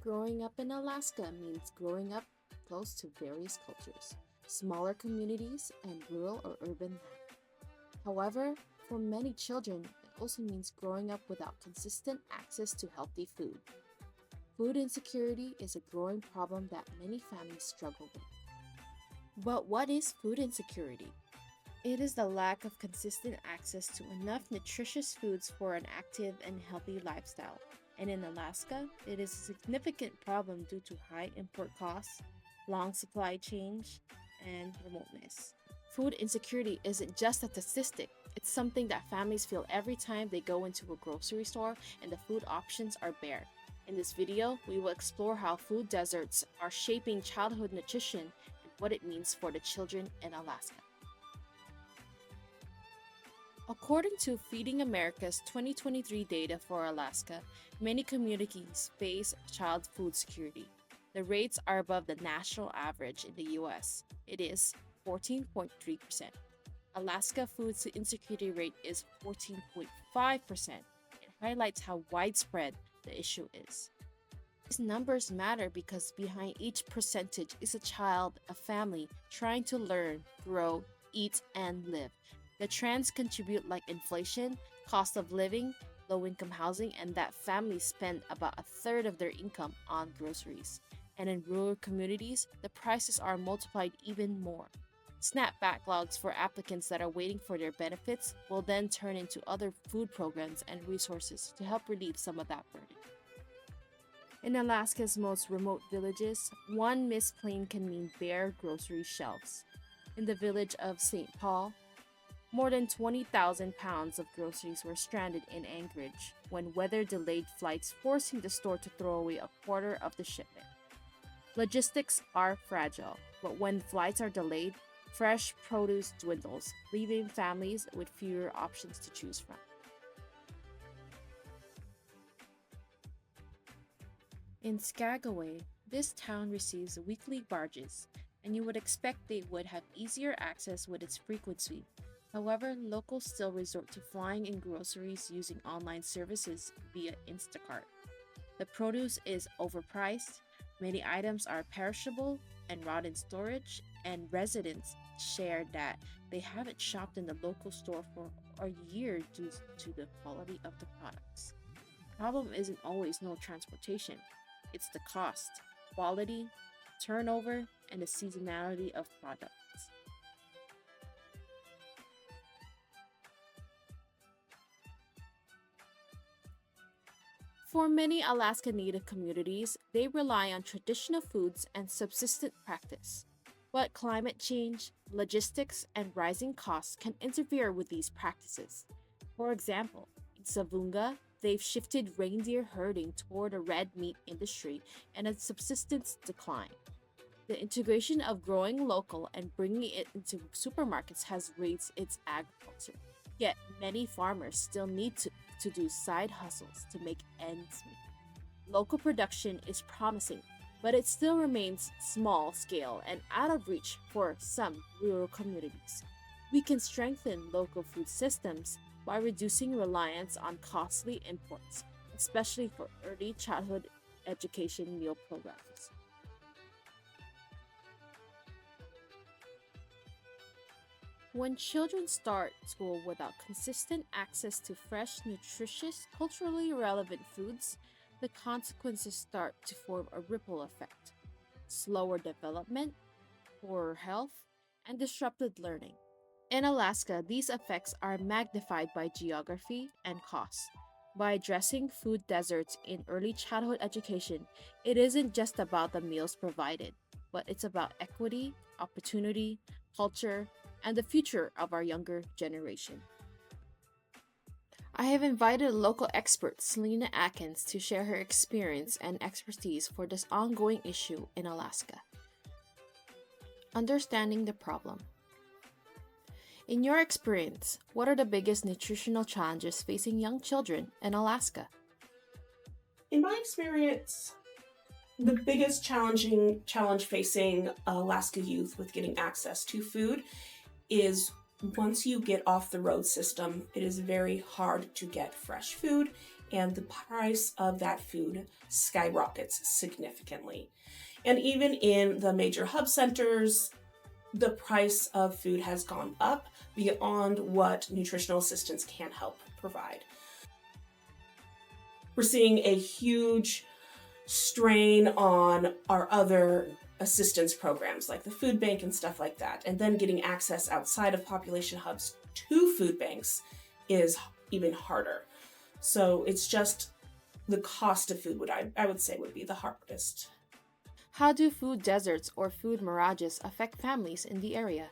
Growing up in Alaska means growing up close to various cultures, smaller communities, and rural or urban life. However, for many children, it also means growing up without consistent access to healthy food. Food insecurity is a growing problem that many families struggle with. But what is food insecurity? It is the lack of consistent access to enough nutritious foods for an active and healthy lifestyle. And in Alaska, it is a significant problem due to high import costs, long supply chains, and remoteness. Food insecurity isn't just a statistic, it's something that families feel every time they go into a grocery store and the food options are bare. In this video, we will explore how food deserts are shaping childhood nutrition and what it means for the children in Alaska. According to Feeding America's 2023 data for Alaska, many communities face child food security. The rates are above the national average in the US. It is 14.3%. Alaska food insecurity rate is 14.5%. It highlights how widespread the issue is. These numbers matter because behind each percentage is a child, a family trying to learn, grow, eat, and live. The trends contribute like inflation, cost of living, low-income housing, and that families spend about a third of their income on groceries. And in rural communities, the prices are multiplied even more. SNAP backlogs for applicants that are waiting for their benefits will then turn into other food programs and resources to help relieve some of that burden. In Alaska's most remote villages, one missed plane can mean bare grocery shelves. In the village of St. Paul, more than 20,000 pounds of groceries were stranded in Anchorage when weather delayed flights, forcing the store to throw away a quarter of the shipment. Logistics are fragile, but when flights are delayed, fresh produce dwindles, leaving families with fewer options to choose from. In Skagway, this town receives weekly barges, and you would expect they would have easier access with its frequency. However, locals still resort to flying in groceries using online services via Instacart. The produce is overpriced, many items are perishable and rot in storage, and residents share that they haven't shopped in the local store for a year due to the quality of the products. The problem isn't always no transportation, it's the cost, quality, turnover, and the seasonality of products. For many Alaska Native communities, they rely on traditional foods and subsistence practice. But climate change, logistics, and rising costs can interfere with these practices. For example, in Savunga, they've shifted reindeer herding toward a red meat industry and a subsistence decline. The integration of growing local and bringing it into supermarkets has raised its agriculture. Yet, many farmers still need to do side hustles to make ends meet. Local production is promising, but it still remains small scale and out of reach for some rural communities. We can strengthen local food systems by reducing reliance on costly imports, especially for early childhood education meal programs. When children start school without consistent access to fresh, nutritious, culturally relevant foods, the consequences start to form a ripple effect. Slower development, poorer health, and disrupted learning. In Alaska, these effects are magnified by geography and cost. By addressing food deserts in early childhood education, it isn't just about the meals provided, but it's about equity, opportunity, culture, and the future of our younger generation. I have invited local expert Selena Atkins to share her experience and expertise for this ongoing issue in Alaska. Understanding the problem. In your experience, what are the biggest nutritional challenges facing young children in Alaska? In my experience, the biggest challenge facing Alaska youth with getting access to food is once you get off the road system, it is very hard to get fresh food and the price of that food skyrockets significantly. And even in the major hub centers, the price of food has gone up beyond what nutritional assistance can help provide. We're seeing a huge strain on our other assistance programs like the food bank and stuff like that. And then getting access outside of population hubs to food banks is even harder. So it's just the cost of food, I would say would be the hardest. How do food deserts or food mirages affect families in the area?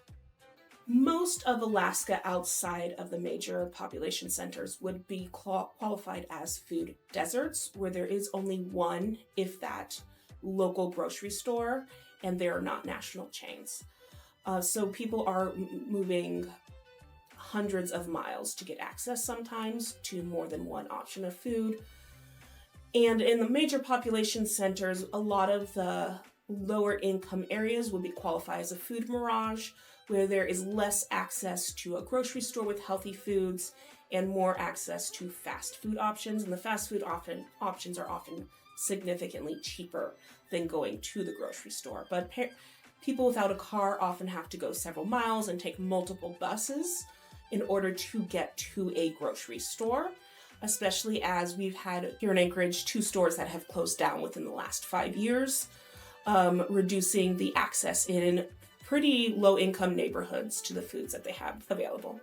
Most of Alaska outside of the major population centers would be qualified as food deserts, where there is only one, if that, local grocery store, and they are not national chains. So people are moving hundreds of miles to get access sometimes to more than one option of food. And in the major population centers, a lot of the lower income areas would be qualified as a food mirage, where there is less access to a grocery store with healthy foods and more access to fast food options. And the fast food options are often significantly cheaper than going to the grocery store. But people without a car often have to go several miles and take multiple buses in order to get to a grocery store, especially as we've had here in Anchorage 2 stores that have closed down within the last 5 years, reducing the access in pretty low-income neighborhoods to the foods that they have available.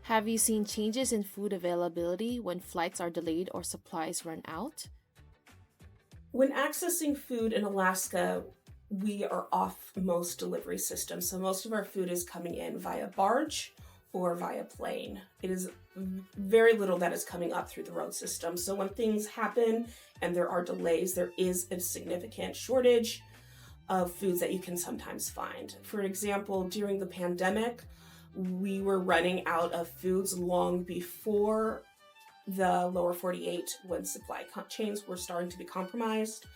Have you seen changes in food availability when flights are delayed or supplies run out? When accessing food in Alaska, we are off most delivery systems. So most of our food is coming in via barge or via plane. It is very little that is coming up through the road system. So when things happen and there are delays, there is a significant shortage of foods that you can sometimes find. For example, during the pandemic, we were running out of foods long before the lower 48 when supply chains were starting to be compromised.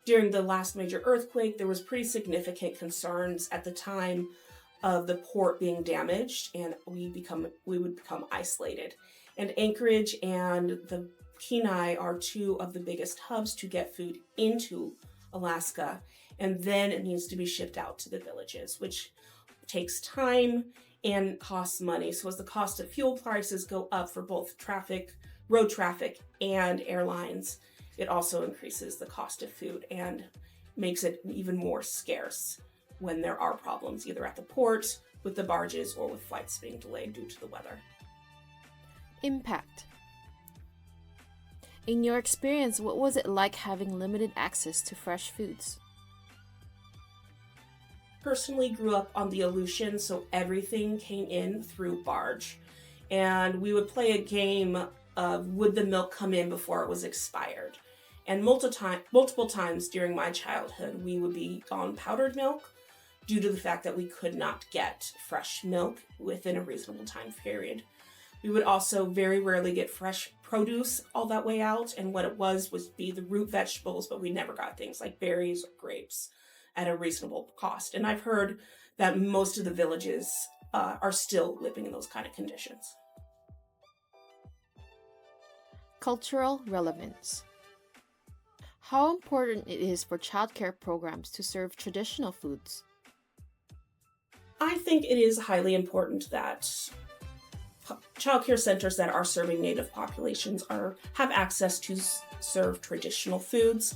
During the last major earthquake, there was pretty significant concerns at the time of the port being damaged, and we would become isolated. And Anchorage and the Kenai are 2 of the biggest hubs to get food into Alaska, and then it needs to be shipped out to the villages, which takes time and costs money. So as the cost of fuel prices go up for both road traffic and airlines, it also increases the cost of food and makes it even more scarce when there are problems either at the port, with the barges, or with flights being delayed due to the weather. Impact. In your experience, what was it like having limited access to fresh foods? Personally grew up on the Aleutian, so everything came in through barge. And we would play a game of would the milk come in before it was expired. And multiple times during my childhood, we would be on powdered milk due to the fact that we could not get fresh milk within a reasonable time period. We would also very rarely get fresh produce all that way out, and what it was be the root vegetables, but we never got things like berries or grapes at a reasonable cost. And I've heard that most of the villages are still living in those kind of conditions. Cultural relevance. How important it is for childcare programs to serve traditional foods? I think it is highly important that childcare centers that are serving Native populations have access to serve traditional foods.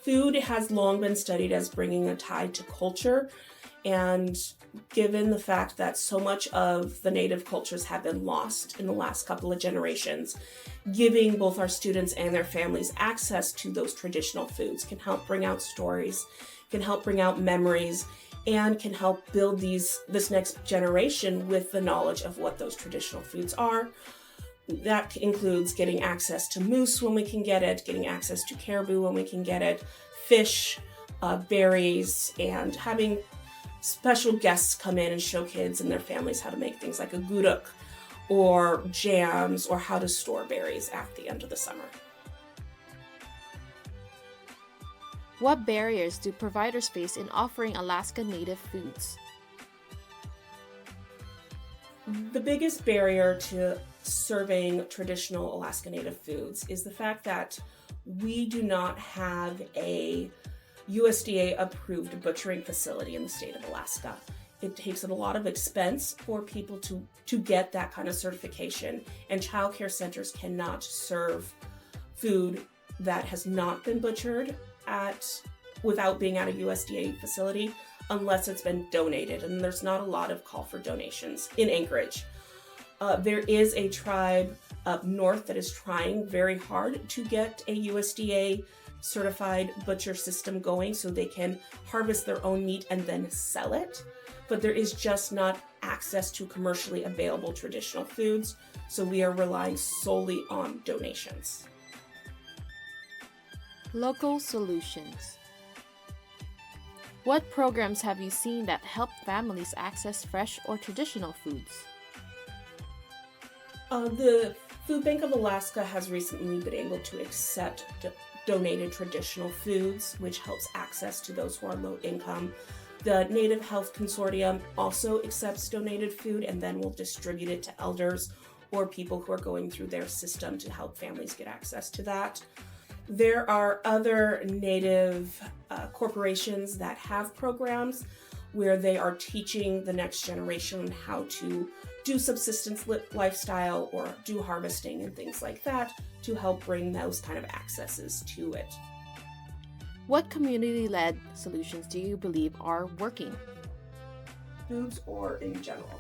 Food has long been studied as bringing a tie to culture, and given the fact that so much of the Native cultures have been lost in the last couple of generations, giving both our students and their families access to those traditional foods can help bring out stories, can help bring out memories, and can help build this next generation with the knowledge of what those traditional foods are. That includes getting access to moose when we can get it, getting access to caribou when we can get it, fish, berries, and having special guests come in and show kids and their families how to make things like a guduk or jams, or how to store berries at the end of the summer. What barriers do providers face in offering Alaska Native foods? The biggest barrier to serving traditional Alaska Native foods is the fact that we do not have a USDA approved butchering facility in the state of Alaska. It takes a lot of expense for people to get that kind of certification, and childcare centers cannot serve food that has not been butchered without being at a USDA facility unless it's been donated, and there's not a lot of call for donations in Anchorage. There is a tribe up north that is trying very hard to get a USDA certified butcher system going so they can harvest their own meat and then sell it. But there is just not access to commercially available traditional foods, so we are relying solely on donations. Local solutions. What programs have you seen that help families access fresh or traditional foods? The Food Bank of Alaska has recently been able to accept donated traditional foods, which helps access to those who are low income. The Native Health Consortium also accepts donated food and then will distribute it to elders or people who are going through their system to help families get access to that. There are other Native corporations that have programs where they are teaching the next generation how to do subsistence lifestyle or do harvesting and things like that to help bring those kind of accesses to it. What community-led solutions do you believe are working? Foods or in general?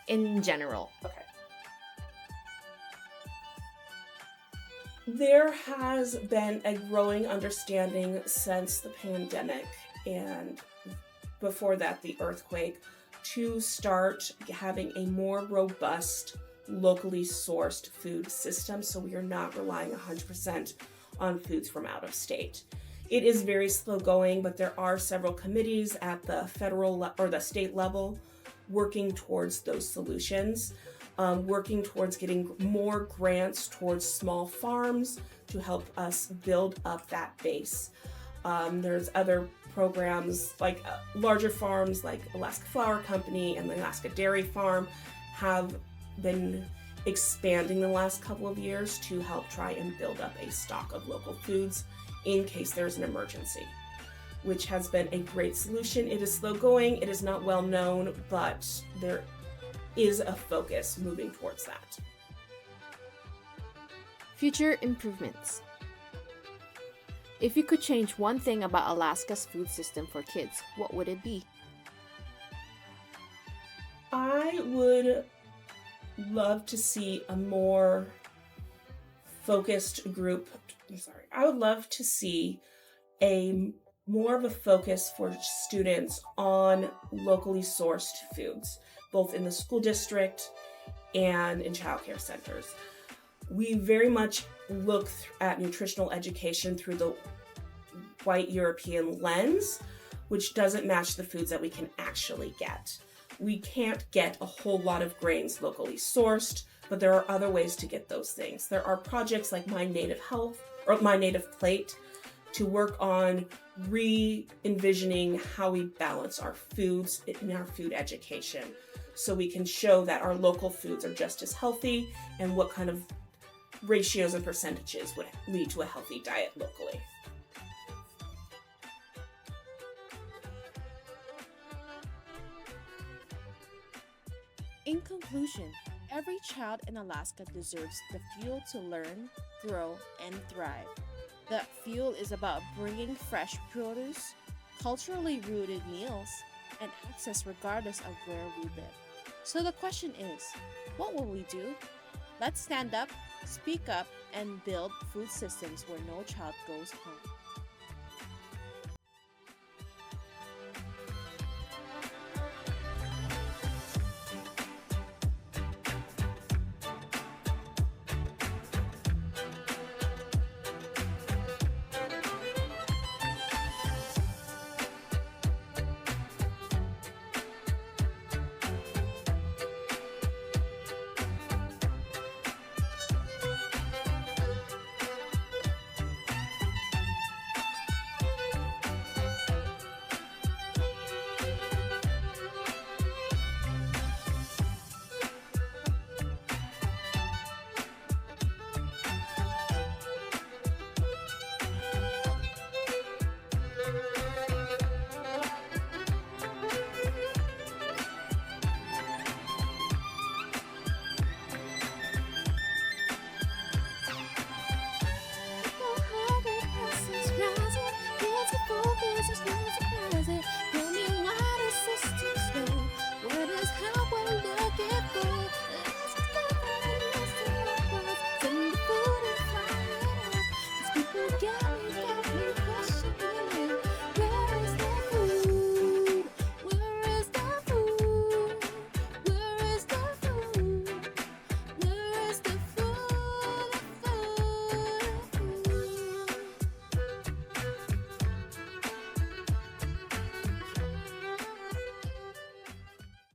In general. Okay. There has been a growing understanding since the pandemic and before that the earthquake to start having a more robust, locally sourced food system so we are not relying 100% on foods from out of state. It is very slow going, but there are several committees at the federal or the state level working towards those solutions, working towards getting more grants towards small farms to help us build up that base. There's other programs like larger farms like Alaska Flour Company and the Alaska Dairy Farm have been expanding the last couple of years to help try and build up a stock of local foods in case there's an emergency, which has been a great solution. It is slow going, it is not well known, but there is a focus moving towards that. Future improvements. If you could change one thing about Alaska's food system for kids, what would it be? I would love to see a more focused group. I would love to see more of a focus for students on locally sourced foods, both in the school district and in childcare centers. We very much look at nutritional education through the white European lens, which doesn't match the foods that we can actually get. We can't get a whole lot of grains locally sourced, but there are other ways to get those things. There are projects like My Native Health or My Native Plate to work on re-envisioning how we balance our foods in our food education so we can show that our local foods are just as healthy and what kind of ratios and percentages would lead to a healthy diet locally. In conclusion, every child in Alaska deserves the fuel to learn, grow, and thrive. That fuel is about bringing fresh produce, culturally rooted meals, and access regardless of where we live. So the question is, what will we do? Let's stand up, speak up, and build food systems where no child goes hungry.